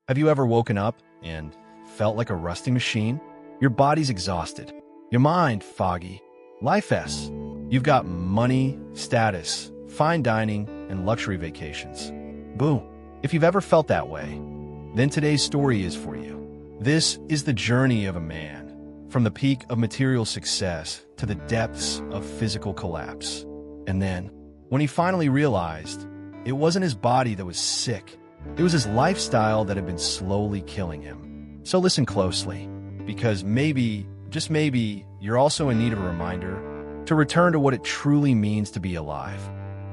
Have you ever woken up and felt like a rusting machine? Your body's exhausted, your mind foggy, life s. You've got money, status, fine dining, and luxury vacations. Boo. If you've ever felt that way, then today's story is for you. This is the journey of a man, from the peak of material success to the depths of physical collapse. And then, when he finally realized, it wasn't his body that was sick, it was his lifestyle that had been slowly killing him. So listen closely, because maybe, just maybe, you're also in need of a reminder to return to what it truly means to be alive.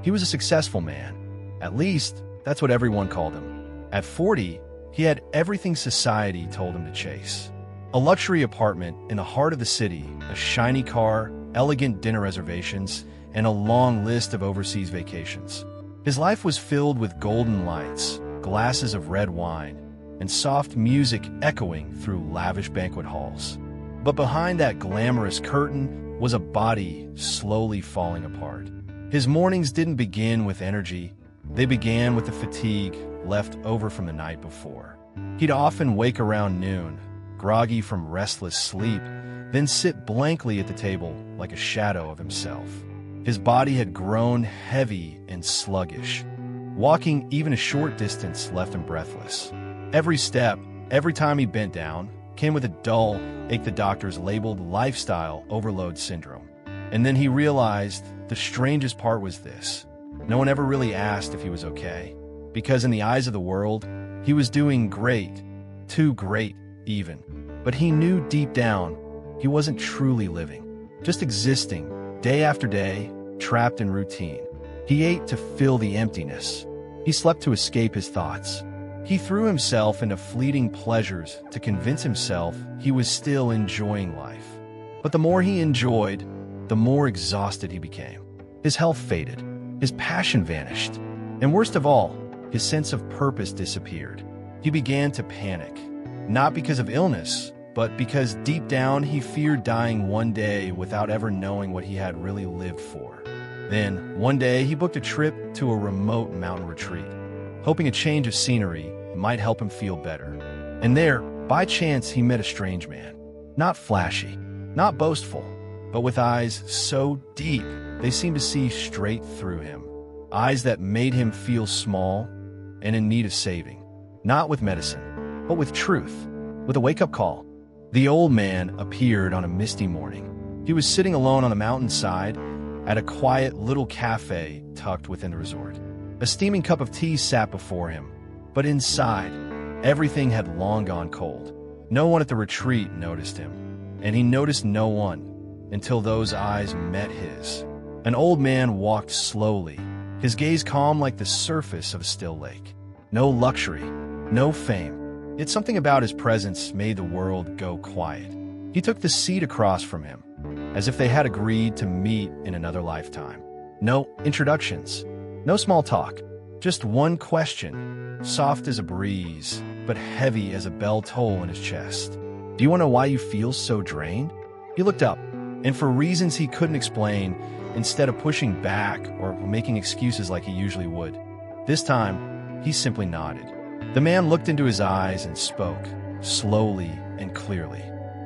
He was a successful man. At least, that's what everyone called him. At 40, he had everything society told him to chase. A luxury apartment in the heart of the city, a shiny car, elegant dinner reservations, and a long list of overseas vacations. His life was filled with golden lights, glasses of red wine, and soft music echoing through lavish banquet halls. But behind that glamorous curtain was a body slowly falling apart. His mornings didn't begin with energy. They began with the fatigue left over from the night before. He'd often wake around noon, groggy from restless sleep, then sit blankly at the table like a shadow of himself. His body had grown heavy and sluggish. Walking even a short distance left him breathless. Every step, every time he bent down, came with a dull ache the doctors labeled lifestyle overload syndrome. And then he realized the strangest part was this. No one ever really asked if he was okay, because in the eyes of the world, he was doing great, too great even. But he knew deep down he wasn't truly living, just existing, day after day, trapped in routine. He ate to fill the emptiness. He slept to escape his thoughts. He threw himself into fleeting pleasures to convince himself he was still enjoying life. But the more he enjoyed, the more exhausted he became. His health faded. His passion vanished. And worst of all, his sense of purpose disappeared. He began to panic, not because of illness, but because deep down he feared dying one day without ever knowing what he had really lived for. Then, one day, he booked a trip to a remote mountain retreat, hoping a change of scenery might help him feel better. And there, by chance, he met a strange man. Not flashy, not boastful, but with eyes so deep they seemed to see straight through him. Eyes that made him feel small and in need of saving. Not with medicine, but with truth, with a wake-up call. The old man appeared on a misty morning. He was sitting alone on the mountainside at a quiet little cafe tucked within the resort. A steaming cup of tea sat before him, but inside, everything had long gone cold. No one at the retreat noticed him, and he noticed no one until those eyes met his. An old man walked slowly, his gaze calm like the surface of a still lake. No luxury, no fame. Yet something about his presence made the world go quiet. He took the seat across from him, as if they had agreed to meet in another lifetime. No introductions, no small talk, just one question, soft as a breeze, but heavy as a bell toll in his chest. Do you want to know why you feel so drained? He looked up, and for reasons he couldn't explain, instead of pushing back or making excuses like he usually would, this time, he simply nodded. The man looked into his eyes and spoke, slowly and clearly.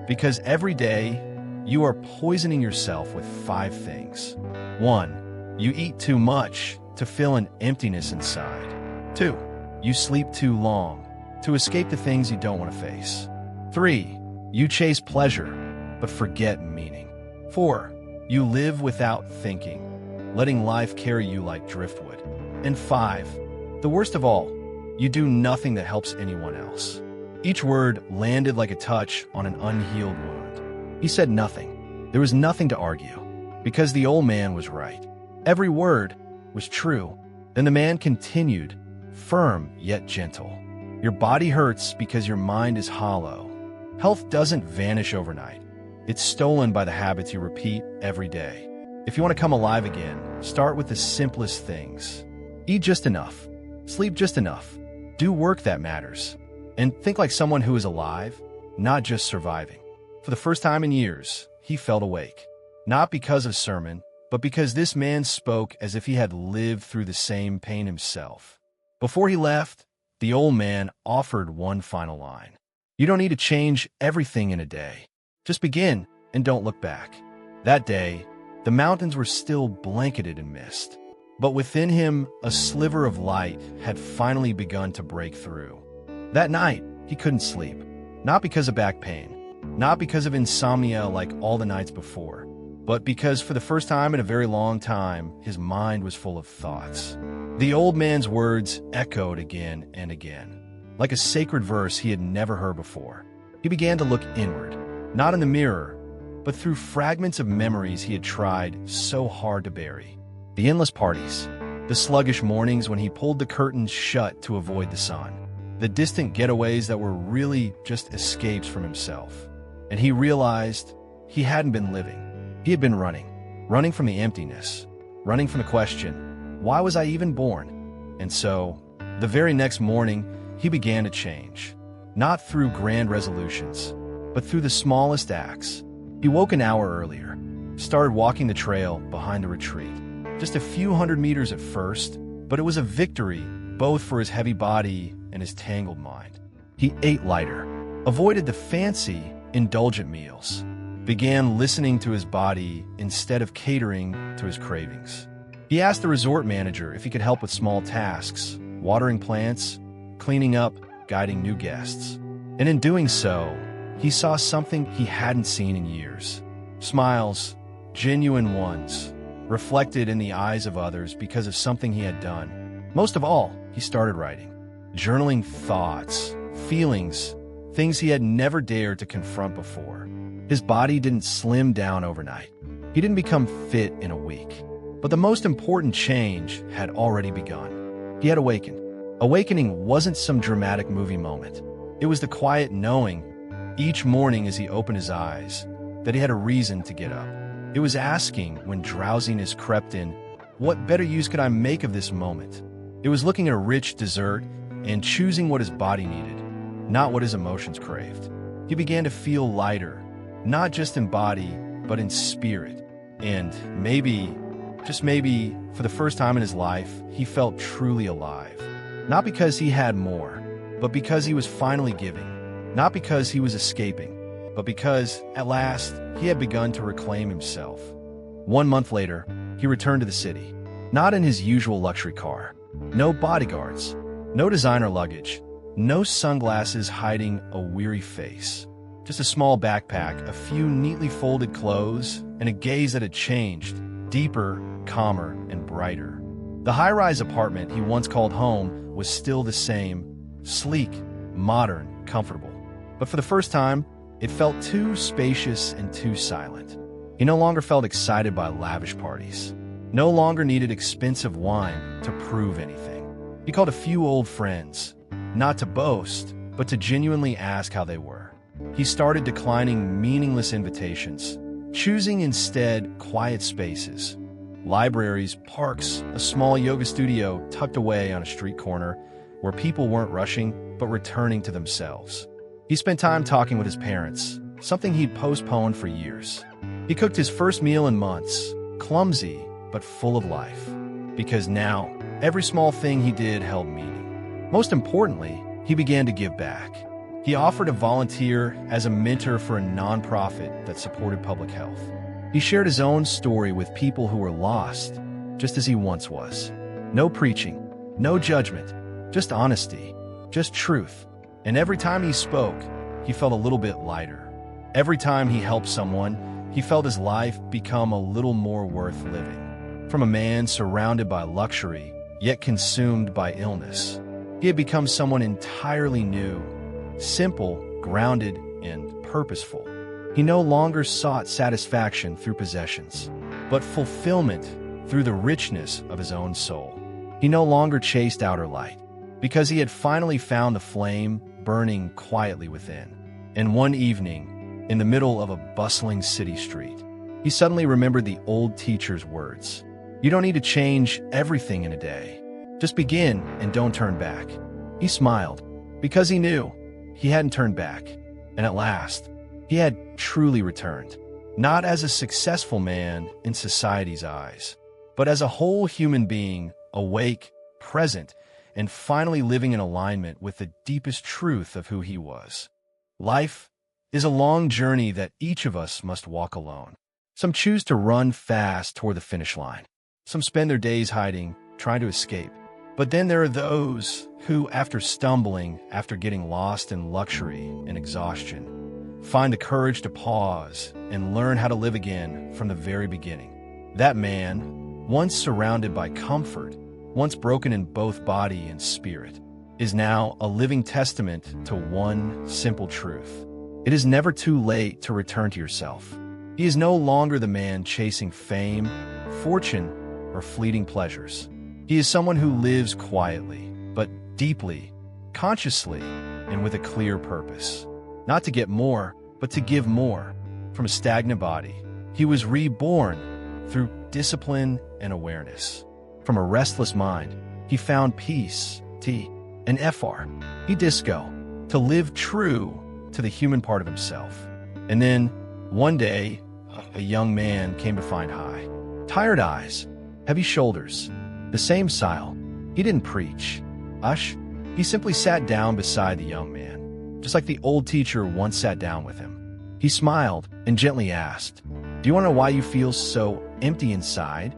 Because every day, you are poisoning yourself with 5 things. 1. You eat too much to fill an emptiness inside. 2. You sleep too long to escape the things you don't want to face. 3. You chase pleasure, but forget meaning. 4. You live without thinking, letting life carry you like driftwood. And 5. The worst of all, you do nothing that helps anyone else. Each word landed like a touch on an unhealed wound. He said nothing. There was nothing to argue, because the old man was right. Every word was true. Then the man continued, firm yet gentle. Your body hurts because your mind is hollow. Health doesn't vanish overnight. It's stolen by the habits you repeat every day. If you want to come alive again, start with the simplest things. Eat just enough. Sleep just enough. Do work that matters. And think like someone who is alive, not just surviving. For the first time in years, he felt awake. Not because of sermon, but because this man spoke as if he had lived through the same pain himself. Before he left, the old man offered one final line. You don't need to change everything in a day. Just begin and don't look back. That day, the mountains were still blanketed in mist. But within him, a sliver of light had finally begun to break through. That night, he couldn't sleep. Not because of back pain, not because of insomnia like all the nights before, but because for the first time in a very long time, his mind was full of thoughts. The old man's words echoed again and again, like a sacred verse he had never heard before. He began to look inward, not in the mirror, but through fragments of memories he had tried so hard to bury. The endless parties, the sluggish mornings when he pulled the curtains shut to avoid the sun, the distant getaways that were really just escapes from himself. And he realized he hadn't been living. He had been running from the emptiness, running from the question, why was I even born? And so, the very next morning, he began to change, not through grand resolutions, but through the smallest acts. He woke an hour earlier, started walking the trail behind the retreat. Just a few hundred meters at first, but it was a victory both for his heavy body and his tangled mind. He ate lighter, avoided the fancy, indulgent meals, began listening to his body instead of catering to his cravings. He asked the resort manager if he could help with small tasks, watering plants, cleaning up, guiding new guests. And in doing so, he saw something he hadn't seen in years. Smiles, genuine ones, reflected in the eyes of others because of something he had done. Most of all, he started writing, journaling thoughts, feelings, things he had never dared to confront before. His body didn't slim down overnight. He didn't become fit in a week. But the most important change had already begun. He had awakened. Awakening wasn't some dramatic movie moment. It was the quiet knowing, each morning as he opened his eyes, that he had a reason to get up. It was asking, when drowsiness crept in, what better use could I make of this moment? It was looking at a rich dessert and choosing what his body needed, not what his emotions craved. He began to feel lighter, not just in body, but in spirit. And maybe, just maybe, for the first time in his life, he felt truly alive. Not because he had more, but because he was finally giving. Not because he was escaping, but because, at last, he had begun to reclaim himself. 1 month later, he returned to the city, not in his usual luxury car. No bodyguards, no designer luggage, no sunglasses hiding a weary face. Just a small backpack, a few neatly folded clothes, and a gaze that had changed, deeper, calmer, and brighter. The high-rise apartment he once called home was still the same, sleek, modern, comfortable. But for the first time, it felt too spacious and too silent. He no longer felt excited by lavish parties, no longer needed expensive wine to prove anything. He called a few old friends, not to boast, but to genuinely ask how they were. He started declining meaningless invitations, choosing instead quiet spaces, libraries, parks, a small yoga studio tucked away on a street corner where people weren't rushing but returning to themselves. He spent time talking with his parents, something he'd postponed for years. He cooked his first meal in months, clumsy but full of life, because now every small thing he did held meaning. Most importantly, he began to give back. He offered to volunteer as a mentor for a nonprofit that supported public health. He shared his own story with people who were lost, just as he once was. No preaching, no judgment, just honesty, just truth. And every time he spoke, he felt a little bit lighter. Every time he helped someone, he felt his life become a little more worth living. From a man surrounded by luxury, yet consumed by illness, he had become someone entirely new, simple, grounded, and purposeful. He no longer sought satisfaction through possessions, but fulfillment through the richness of his own soul. He no longer chased outer light, because he had finally found the flame burning quietly within. And one evening, in the middle of a bustling city street, he suddenly remembered the old teacher's words. You don't need to change everything in a day. Just begin and don't turn back. He smiled, because he knew he hadn't turned back. And at last, he had truly returned, not as a successful man in society's eyes, but as a whole human being, awake, present, and finally living in alignment with the deepest truth of who he was. Life is a long journey that each of us must walk alone. Some choose to run fast toward the finish line. Some spend their days hiding, trying to escape. But then there are those who, after stumbling, after getting lost in luxury and exhaustion, find the courage to pause and learn how to live again from the very beginning. That man, once surrounded by comfort, once broken in both body and spirit, is now a living testament to one simple truth. It is never too late to return to yourself. He is no longer the man chasing fame, fortune, or fleeting pleasures. He is someone who lives quietly, but deeply, consciously, and with a clear purpose. Not to get more, but to give more. From a stagnant body, he was reborn through discipline and awareness. From a restless mind, he found peace, T, and FR, disco, to live true to the human part of himself. And then, one day, a young man came to find high. Tired eyes, heavy shoulders, the same style. He didn't preach. He simply sat down beside the young man, just like the old teacher once sat down with him. He smiled and gently asked, "Do you want to know why you feel so empty inside?"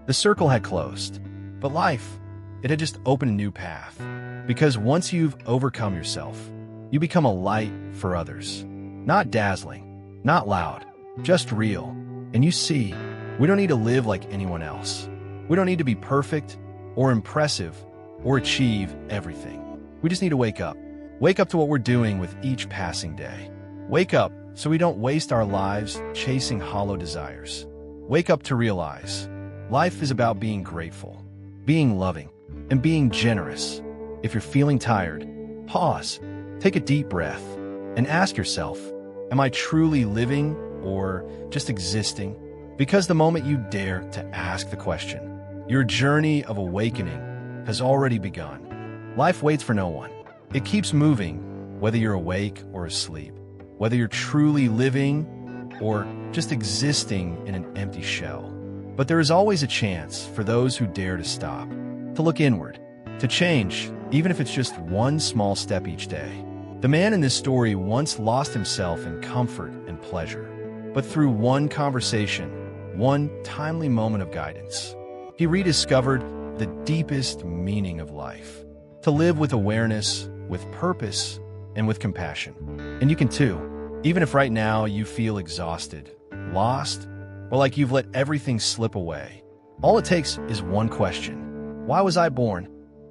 The circle had closed, but life, it had just opened a new path. Because once you've overcome yourself, you become a light for others. Not dazzling, not loud, just real. And you see, we don't need to live like anyone else. We don't need to be perfect or impressive or achieve everything. We just need to wake up. Wake up to what we're doing with each passing day. Wake up so we don't waste our lives chasing hollow desires. Wake up to realize life is about being grateful, being loving, and being generous. If you're feeling tired, pause, take a deep breath, and ask yourself, am I truly living or just existing? Because the moment you dare to ask the question, your journey of awakening has already begun. Life waits for no one. It keeps moving, whether you're awake or asleep, whether you're truly living or just existing in an empty shell. But there is always a chance for those who dare to stop, to look inward, to change, even if it's just one small step each day. The man in this story once lost himself in comfort and pleasure, but through one conversation, one timely moment of guidance, he rediscovered the deepest meaning of life, to live with awareness, with purpose, and with compassion. And you can too, even if right now you feel exhausted, lost, or like you've let everything slip away. All it takes is one question. Why was I born?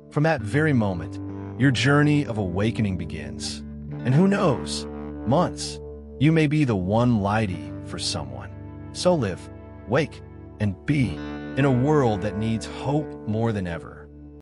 From that very moment, your journey of awakening begins. And who knows, months, you may be the one lighty for someone. So live, wake, and be in a world that needs hope more than ever.